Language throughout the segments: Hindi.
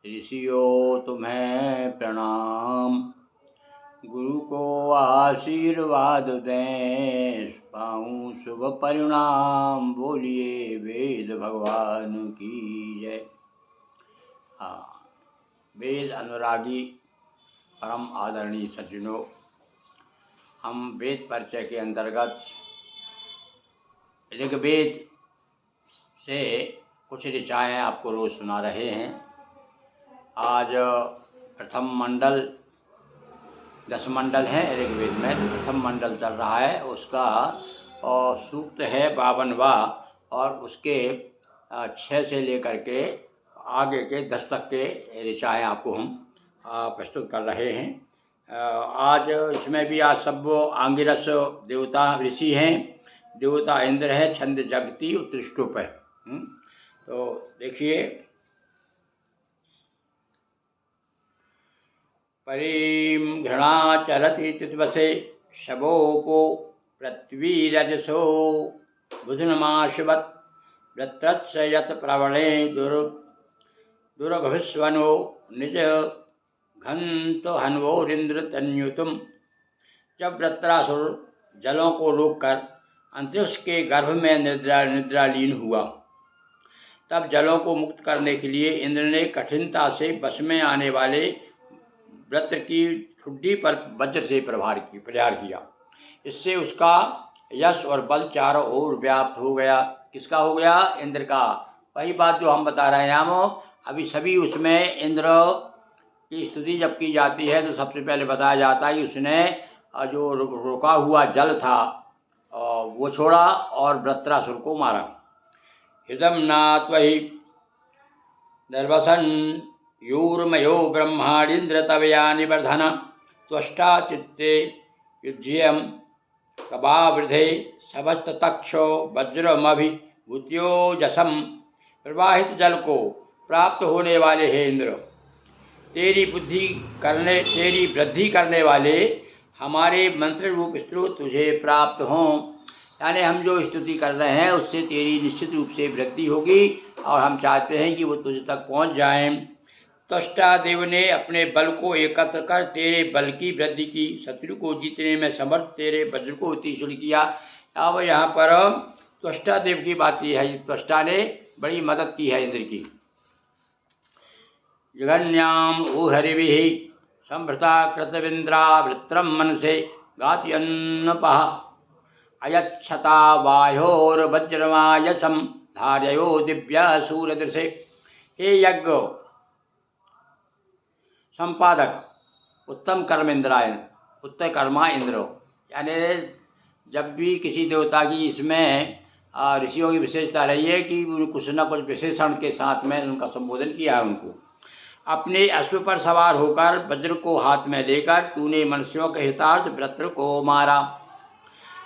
ऋषियों तुम्हें प्रणाम। गुरु को आशीर्वाद दें, पाऊँ शुभ परिणाम। बोलिए वेद भगवान की जय। हाँ, वेद अनुरागी परम आदरणीय सज्जनों, हम वेद परिचय के अंतर्गत ऋग्वेद से कुछ ऋचाएँ आपको रोज़ सुना रहे हैं। आज प्रथम मंडल 10 मंडल हैं ऋग्वेद में, तो प्रथम मंडल चल रहा है, उसका सूक्त है 52वां और उसके 6 से लेकर के आगे के 10 तक के ऋचाएँ आपको हम प्रस्तुत कर रहे हैं। आज इसमें भी आज सब आंगिरस देवता ऋषि हैं। देवता इंद्र है, छंद जगती उत्तृष्टुप है। तो देखिए, परीं घृणा चरति तितवसे शबोपो पृथ्वीरजसो बुधनमाशवत् वृत्रत्स यत् प्रवणे दुर्गभिस्वनो निज घंतो हन्वोरिंद्र तन्युतुम। जब वृत्रासुर जलों को रोककर अंतरिक्ष के गर्भ में निद्रालीन हुआ, तब जलों को मुक्त करने के लिए इंद्र ने कठिनता से बस में आने वाले वृत्र की ठुड्डी पर वज्र से प्रहार किया। इससे उसका यश और बल चारों ओर व्याप्त हो गया। किसका हो गया? इंद्र का। वही बात जो हम बता रहे हैं। हम अभी सभी उसमें इंद्र की स्तुति जब की जाती है तो सबसे पहले बताया जाता है कि उसने जो रुका हुआ जल था वो छोड़ा और वृत्रासुर को मारा। हिदम नात्वहि दर्वसन यूर्मयो ब्रह्माणीन्द्र तवयानि वर्धन त्वष्टा चित्ते युज्यम कबावृधे सबस्तक्षो वज्रमभिभूत्योजसम। प्रवाहित जल को प्राप्त होने वाले हे इंद्र, तेरी वृद्धि करने वाले हमारे मंत्र रूप स्त्रोत तुझे प्राप्त हों। यानी हम जो स्तुति कर रहे हैं उससे तेरी निश्चित रूप से वृद्धि होगी और हम चाहते हैं कि वो तुझ तक पहुंच जाएं। त्वष्टा देव ने अपने बल को एकत्र कर तेरे बल की वृद्धि की, शत्रु को जीतने में समर्थ तेरे वज्र को तीक्ष्ण किया। अब यहाँ पर त्वष्टा देव की बात यह है, त्वष्टा ने बड़ी मदद की है इंद्र की। जगन्याम ऊहरिभिः संभृता कृतविन्द्रा वृत्रम मनसे गात्यन्नपः अयच्छता वायोर्वज्रमायसम धारयो दिव्यासूरदृशे। हे यज्ञ संपादक उत्तम कर्म इंद्रायण, उत्तम कर्मा इंद्र। यानी जब भी किसी देवता की इसमें ऋषियों की विशेषता रही है कि कुछ न कुछ विशेषण के साथ में उनका संबोधन किया है। उनको अपने अश्व पर सवार होकर वज्र को हाथ में लेकर तूने मनुष्यों के हितार्थ वृत्र को मारा।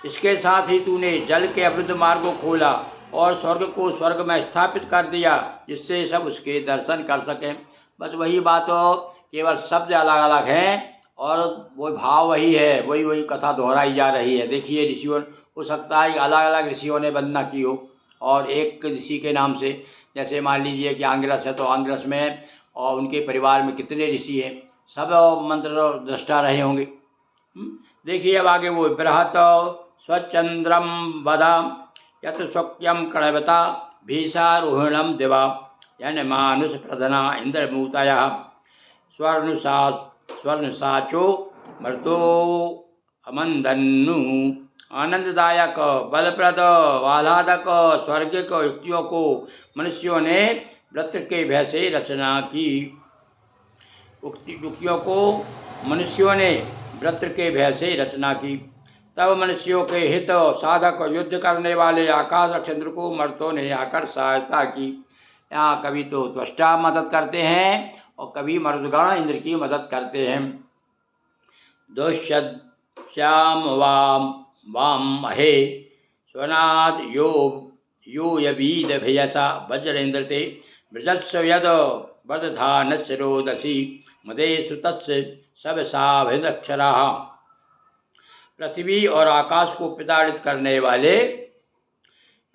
इसके साथ ही तूने जल के अवरुद्ध मार्ग को खोला और स्वर्ग को स्वर्ग में स्थापित कर दिया, जिससे सब उसके दर्शन कर सकें। बस वही बात हो, केवल शब्द अलग अलग हैं और वो भाव वही है, वही कथा दोहराई जा रही है। देखिए, ऋषियों हो सकता है अलग अलग ऋषियों ने वंदना की हो और एक ऋषि के नाम से, जैसे मान लीजिए कि आंगिरस है तो आंगिरस में और उनके परिवार में कितने ऋषि हैं, सब मंत्र दृष्टा रहे होंगे। देखिए अब आगे वो बृहत स्वचंद्रम वदा यत स्वक्यम कणवता भीषारोहिणम दिवा। यानी मानुष प्रधना इंद्रमूतय स्वर्णसाचो मृतो अमंदन्नु। आनंददायक बलप्रद आह्लादक स्वर्गिक युक्तियों को मनुष्यों ने वृत्र के भय से रचना की। युक्तियों को मनुष्यों ने वृत्र के भय से रचना की। तब मनुष्यों के हित साधक युद्ध करने वाले आकाश नक्षत्र को मर्तों ने आकर सहायता की। यहाँ कभी तो त्वष्टा मदद करते हैं और कभी मर्दगण इंद्र की मदद करते हैं। दोष्यद श्याम वाम महे स्वनाद यो यवीद भयसा वज्रेन्द्र ते ब्रजस्व यद वरधानस्य रोदसी मदे सुतस्य सब साभिदक्षरा। पृथ्वी और आकाश को प्रताड़ित करने वाले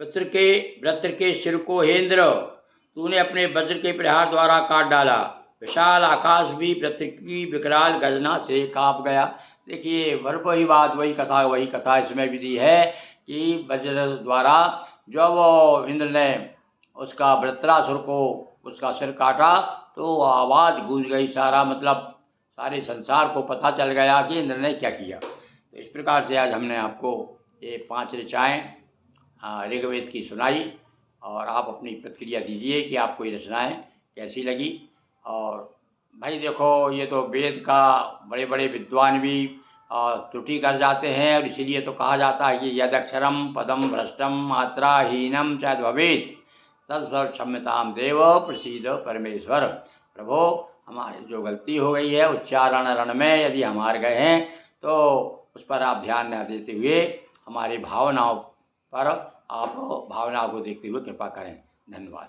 वृत्र के सिर को हे इंद्र तूने अपने वज्र के प्रहार द्वारा काट डाला। विशाल आकाश भी पृथ्वी विकराल गर्जना से काँप गया। देखिए वही बात वही कथा इसमें भी दी है कि वज्र द्वारा जब इंद्र ने उसका वृत्रासुर को उसका सिर काटा तो आवाज़ गूंज गई, सारा मतलब सारे संसार को पता चल गया कि इंद्र ने क्या किया। तो इस प्रकार से आज हमने आपको ये 5 ऋचाएँ ऋग्वेद की सुनाई और आप अपनी प्रतिक्रिया दीजिए कि आपको ये रचनाएँ कैसी लगी। और भाई देखो ये तो वेद का बड़े बड़े विद्वान भी त्रुटि कर जाते हैं और इसीलिए तो कहा जाता है कि यदक्षरम पदम भ्रष्टम मात्राहीनम च भवेत् तत्सर्वक्षम्यतां देव प्रसीद परमेश्वर। प्रभो हमारी जो गलती हो गई है उच्चारण रण में यदि हम हार गए हैं तो उस पर आप ध्यान न देते हुए हमारी भावनाओं पर आप भावनाओं को देखते हुए कृपा करें। धन्यवाद।